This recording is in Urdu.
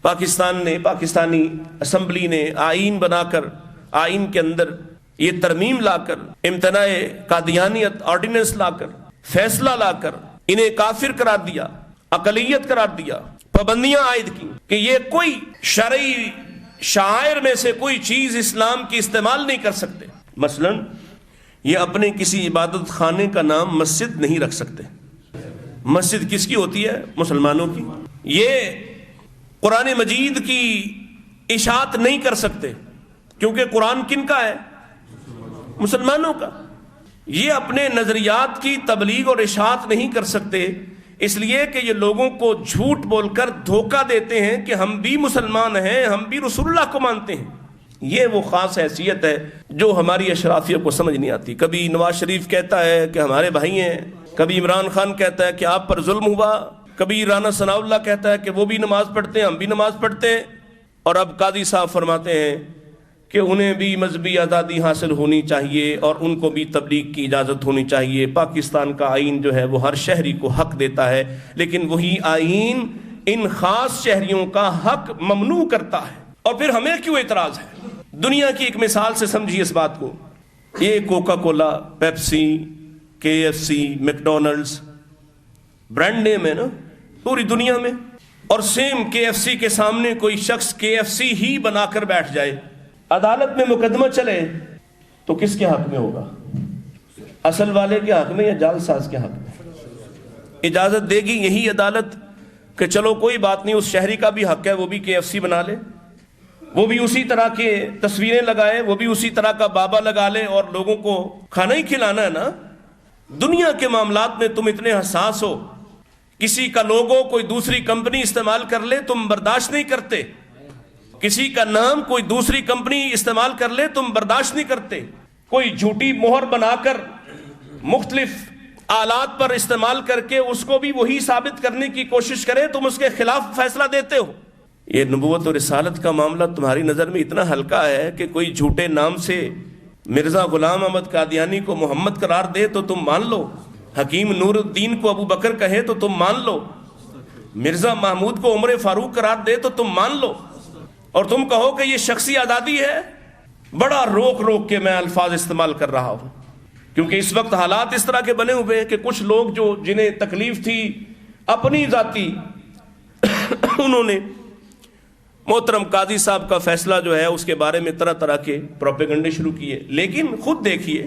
پاکستانی اسمبلی نے آئین بنا کر، آئین کے اندر یہ ترمیم لا کر، امتناع قادیانیت آرڈیننس لا کر، فیصلہ لا کر انہیں کافر قرار دیا، اقلیت قرار دیا، پابندیاں عائد کی کہ یہ کوئی شرعی شعائر میں سے کوئی چیز اسلام کی استعمال نہیں کر سکتے۔ مثلا یہ اپنے کسی عبادت خانے کا نام مسجد نہیں رکھ سکتے۔ مسجد کس کی ہوتی ہے؟ مسلمانوں کی۔ یہ قرآن مجید کی اشاعت نہیں کر سکتے کیونکہ قرآن کن کا ہے؟ مسلمانوں کا۔ یہ اپنے نظریات کی تبلیغ اور اشاعت نہیں کر سکتے اس لیے کہ یہ لوگوں کو جھوٹ بول کر دھوکہ دیتے ہیں کہ ہم بھی مسلمان ہیں، ہم بھی رسول اللہ کو مانتے ہیں۔ یہ وہ خاص حیثیت ہے جو ہماری اشرافیہ کو سمجھ نہیں آتی۔ کبھی نواز شریف کہتا ہے کہ ہمارے بھائی ہیں، کبھی عمران خان کہتا ہے کہ آپ پر ظلم ہوا، کبھی رانا ثناء اللہ کہتا ہے کہ وہ بھی نماز پڑھتے ہیں، ہم بھی نماز پڑھتے ہیں، اور اب قاضی صاحب فرماتے ہیں کہ انہیں بھی مذہبی آزادی حاصل ہونی چاہیے اور ان کو بھی تبلیغ کی اجازت ہونی چاہیے۔ پاکستان کا آئین جو ہے وہ ہر شہری کو حق دیتا ہے، لیکن وہی آئین ان خاص شہریوں کا حق ممنوع کرتا ہے۔ اور پھر ہمیں کیوں اعتراض ہے؟ دنیا کی ایک مثال سے سمجھیے اس بات کو۔ یہ کوکا کولا، پیپسی، کے ایف سی، میکڈونلڈز برانڈ نیم ہے نا پوری دنیا میں، اور سیم کے ایف سی کے سامنے کوئی شخص کے ایف سی ہی بنا کر بیٹھ جائے، عدالت میں مقدمہ چلے تو کس کے حق میں ہوگا؟ اصل والے کے حق میں یا جعل ساز کے حق میں؟ اجازت دے گی یہی عدالت کہ چلو کوئی بات نہیں، اس شہری کا بھی حق ہے وہ بھی کے ایف سی بنا لے، وہ بھی اسی طرح کے تصویریں لگائے، وہ بھی اسی طرح کا بابا لگا لے اور لوگوں کو کھانا ہی کھلانا ہے نا۔ دنیا کے معاملات میں تم اتنے حساس ہو، کسی کا لوگو کوئی دوسری کمپنی استعمال کر لے تم برداشت نہیں کرتے، کسی کا نام کوئی دوسری کمپنی استعمال کر لے تم برداشت نہیں کرتے، کوئی جھوٹی مہر بنا کر مختلف آلات پر استعمال کر کے اس کو بھی وہی ثابت کرنے کی کوشش کرے تم اس کے خلاف فیصلہ دیتے ہو۔ یہ نبوت اور رسالت کا معاملہ تمہاری نظر میں اتنا ہلکا ہے کہ کوئی جھوٹے نام سے مرزا غلام احمد قادیانی کو محمد قرار دے تو تم مان لو، حکیم نور الدین کو ابو بکر کہے تو تم مان لو، مرزا محمود کو عمر فاروق قرار دے تو تم مان لو، اور تم کہو کہ یہ شخصی آزادی ہے۔ بڑا روک روک کے میں الفاظ استعمال کر رہا ہوں کیونکہ اس وقت حالات اس طرح کے بنے ہوئے ہیں کہ کچھ لوگ جو جنہیں تکلیف تھی اپنی ذاتی انہوں نے محترم قاضی صاحب کا فیصلہ جو ہے اس کے بارے میں طرح طرح کے پروپیگنڈے شروع کیے، لیکن خود دیکھیے